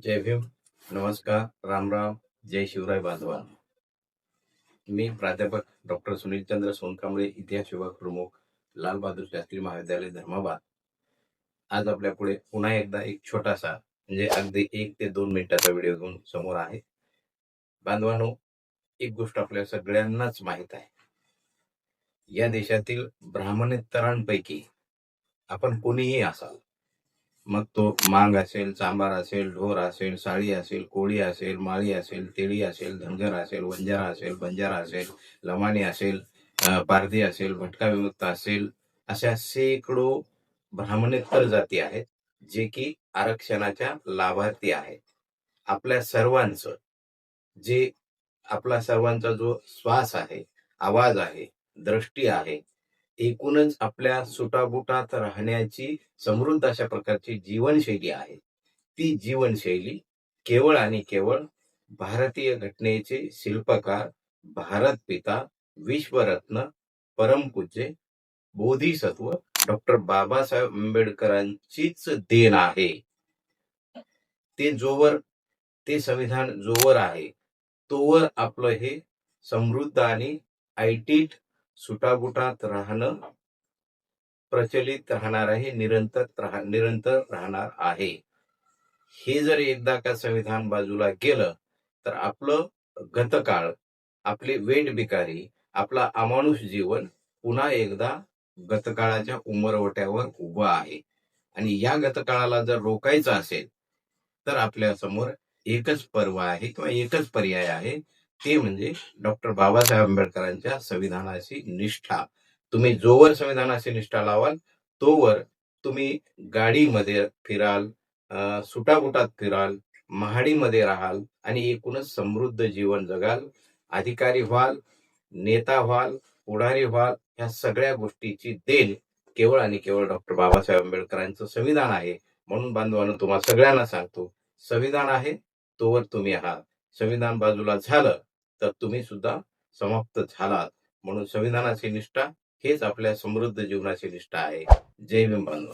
जय भीम. नमस्कार. राम राम. जय शिवराय बांधवांनो. मी प्राध्यापक डॉक्टर सुनीलचंद्र सोनकांबळे, इतिहास विभाग प्रमुख, लाल बहादूर शास्त्री महाविद्यालय, धर्माबाद. आज आपल्या पुढे पुन्हा एकदा एक छोटासा म्हणजे अगदी 1 ते 2 मिनिटाचा व्हिडिओ घेऊन समोर आहे. बांधवांनो, एक गोष्ट आपल्या सगळ्यांनाच माहित आहे. या देशातील ब्राह्मणेतरांपैकी आपण कोणीही असाल, मग तो मांग असेल, चांभार असेल, ढोर असेल, साळी असेल, कोळी असेल, माळी असेल, तेळी असेल, धनगर असेल, वंजारा असेल, बंजारा असेल, लमाणी असेल, पारधी असेल, भटका विमुक्त असेल, अशा शेकडो ब्राह्मणेतर जाती आहेत जे की आरक्षणाच्या लाभार्थी आहेत. आपल्या सर्वांचं जे आपला सर्वांचा जो श्वास आहे, आवाज आहे, दृष्टी आहे, एकूणच आपल्या सुटाबुटात राहण्याची समृद्ध अशा प्रकारची जीवनशैली आहे. ती जीवनशैली केवळ आणि केवळ भारतीय घटनेचे शिल्पकार, भारतपिता, विश्वरत्न, परमपूज्य बोधिसत्व डॉक्टर बाबासाहेब आंबेडकरांचीच देण आहे. ते संविधान जोवर आहे तोवर आपलं हे समृद्ध आणि ऐटीत सुटाबुटात राहणं प्रचलित राहणार आहे, निरंतर राहणार आहे. हे जर एकदा का संविधान बाजूला गेलं तर आपलं गतकाळ, आपली वेठबिकारी, आपला अमानुष जीवन पुन्हा एकदा गतकाळाच्या उमरवट्यावर उभं आहे. आणि या गतकाळाला जर रोखायचं असेल तर आपल्या समोर एकच पर्व आहे किंवा एकच पर्याय आहे, ते म्हणजे डॉक्टर बाबासाहेब आंबेडकरांच्या संविधानाशी निष्ठा. तुम्ही जोवर संविधानाशी निष्ठा लावाल तोवर तुम्ही गाडीमध्ये फिराल, सुटाबुटात फिराल, महाडीमध्ये राहाल आणि एकूणच समृद्ध जीवन जगाल, अधिकारी व्हाल, नेता व्हाल, पुढारी व्हाल. ह्या सगळ्या गोष्टीची देण केवळ आणि केवळ डॉक्टर बाबासाहेब आंबेडकरांचं संविधान आहे. म्हणून बांधवांनो, तुम्हाला सगळ्यांना सांगतो, संविधान आहे तोवर तुम्ही आहात. संविधान बाजूला झालं तर तुम्ही सुद्धा समाप्त झालात. म्हणून संविधानाची निष्ठा हेच आपल्या समृद्ध जीवनाची निष्ठा आहे. जय भीम बांधव.